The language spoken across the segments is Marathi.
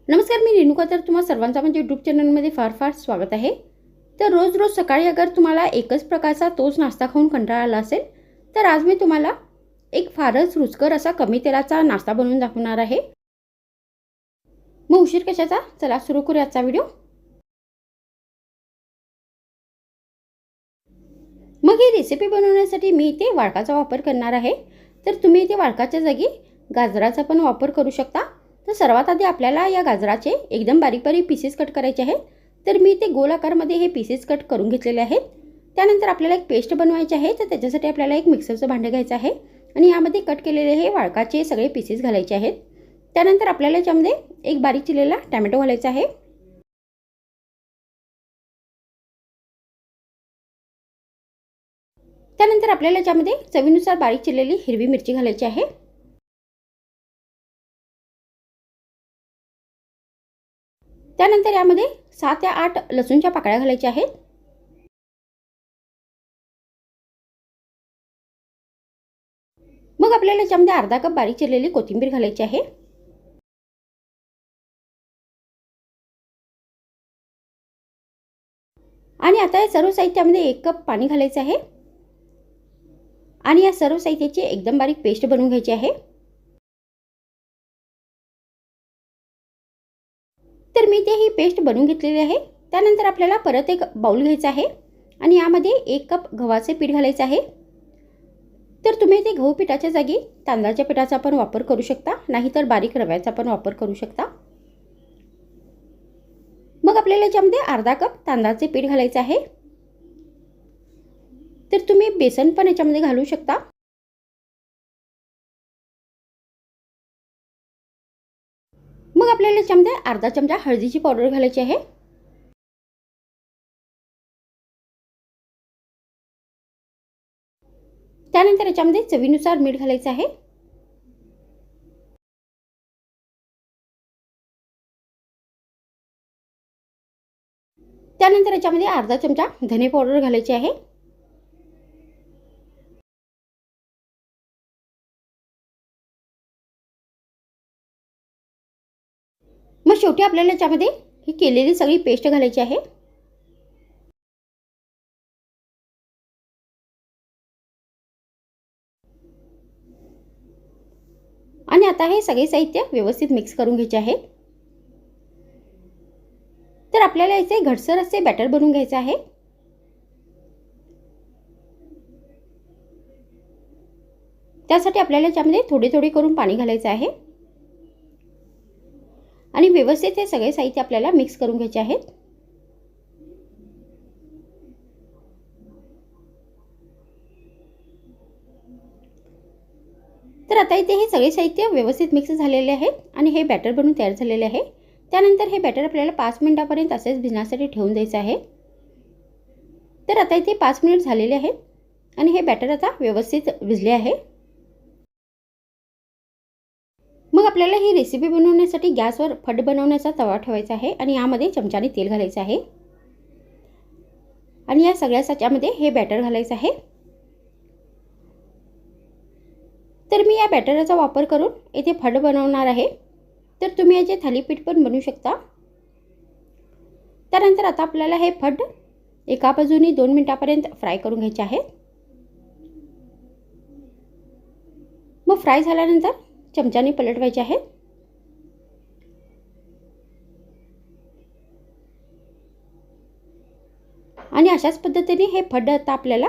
नमस्कार, मी रेणुका. तर तुम्हा सर्वांचा म्हणजे यूट्यूब चॅनलमध्ये फार फार स्वागत आहे. तर रोज रोज सकाळी अगर तुम्हाला एकच प्रकारचा तोच नाश्ता खाऊन कंटाळा आला असेल, तर आज मी तुम्हाला एक फारच रुचकर असा कमी तेलाचा नाश्ता बनवून दाखवणार आहे. मग उशीर कशाचा, चला सुरू करूया आजचा व्हिडिओ. मग ही रेसिपी बनवण्यासाठी मी इथे वाळकाचा वापर करणार आहे. तर तुम्ही इथे वाळकाच्या जागी गाजराचा पण वापर करू शकता. तर सर्वात आधी आपल्याला या गाजराचे एकदम बारीक बारीक पीसेस कट करायचे आहेत. तर मी इथे गोल आकारमध्ये हे पीसेस कट करून घेतलेले आहेत. त्यानंतर आपल्याला एक पेस्ट बनवायची आहे. तर त्याच्यासाठी आपल्याला एक मिक्सरचं भांडं घ्यायचं आहे आणि यामध्ये कट केलेले हे वाळकाचे सगळे पीसेस घालायचे आहेत. त्यानंतर आपल्याला याच्यामध्ये एक बारीक चिरलेला टॅमॅटो घालायचा आहे. त्यानंतर आपल्याला याच्यामध्ये चवीनुसार बारीक चिरलेली हिरवी मिरची घालायची आहे. त्यानंतर यामध्ये 7 ते 8 लसूणच्या पाकळ्या घालायच्या आहेत. मग आपल्याला याच्यामध्ये अर्धा कप बारीक चिरलेली कोथिंबीर घालायची आहे. आणि आता या सर्व साहित्यामध्ये 1 कप पाणी घालायचं आहे आणि या सर्व साहित्याची एकदम बारीक पेस्ट बनवून घ्यायची आहे. तर मी ते ही पेस्ट बनवून घेतलेली आहे. त्यानंतर आपल्याला परत एक बाउल घ्यायचा आहे आणि यामध्ये 1 कप गव्हाचे पीठ घालायचे आहे. तर तुम्ही ते गहू पिठाच्या जागी तांदळाच्या पिठाचा पण वापर करू शकता, नाहीतर बारीक रव्याचा पण वापर करू शकता. मग आपल्याला याच्यामध्ये अर्धा कप तांदळाचे पीठ घालायचे आहे. तर तुम्ही बेसन पण याच्यामध्ये घालू शकता. मग आपल्याला याच्यामध्ये अर्धा चमचा हळदीची पावडर घालायची आहे. त्यानंतर याच्यामध्ये चवीनुसार मीठ घालायचं आहे. त्यानंतर याच्यामध्ये अर्धा चमचा धने पावडर घालायची आहे. मग शेवटी आपल्याला याच्यामध्ये ही केलेली सगळी पेस्ट घालायची आहे. आणि आता हे सगळे साहित्य व्यवस्थित मिक्स करून घ्यायचे आहे. तर आपल्याला याचे घटसर असे बॅटर बनवून घ्यायचे आहे. त्यासाठी आपल्याला याच्यामध्ये थोडे थोडे करून पाणी घालायचं आहे आणि व्यवस्थित हे सगळे साहित्य आपल्याला मिक्स करून घ्यायचे आहेत. तर आता इथे हे सगळे साहित्य व्यवस्थित मिक्स झालेले आहेत आणि हे बॅटर बनवून तयार झालेले आहे. त्यानंतर हे बॅटर आपल्याला 5 मिनिटांपर्यंत असेच भिजण्यासाठी ठेवून द्यायचं आहे. तर आता इथे 5 मिनिट झालेले आहेत आणि हे बॅटर आता व्यवस्थित भिजले आहे. मग आपल्याला ही रेसिपी बनवण्यासाठी गॅसवर फड बनवण्याचा तवा ठेवायचा आहे आणि यामध्ये चमच्याने तेल घालायचं आहे आणि या सगळ्या साच्यामध्ये हे बॅटर घालायचं आहे. तर मी या बॅटरचा वापर करून इथे फड बनवणार आहे. तर तुम्ही याचे थालीपीठ पण बनवू शकता. त्यानंतर आता आपल्याला हे फड एका बाजूने 2 मिनिटांपर्यंत फ्राय करून घ्यायचे आहे. मग फ्राय झाल्यानंतर चमच्याने पलटवायचे आहे. आणि अशाच पद्धतीने हे फड आता आपल्याला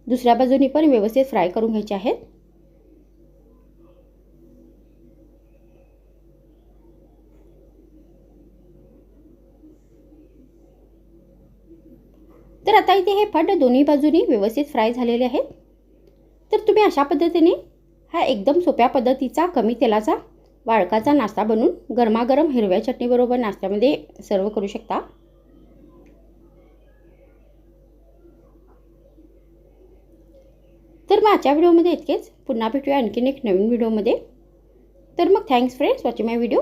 दुसऱ्या बाजूने पण व्यवस्थित फ्राय करून घ्यायचे आहेत. तर आता इथे हे फड दोन्ही बाजूनी व्यवस्थित फ्राय झालेले आहेत. तर तुम्ही अशा पद्धतीने हा एकदम सोप्या पद्धतीचा कमी तेलाचा वाळकाचा नाश्ता बनवून गरमागरम हिरव्या चटणीबरोबर नाश्त्यामध्ये सर्व करू शकता. तर मग आजच्या व्हिडिओमध्ये इतकेच. पुन्हा भेटूया आणखीन एक नवीन व्हिडिओमध्ये. तर मग थँक्स फ्रेंड्स वॉचिंग माय व्हिडिओ.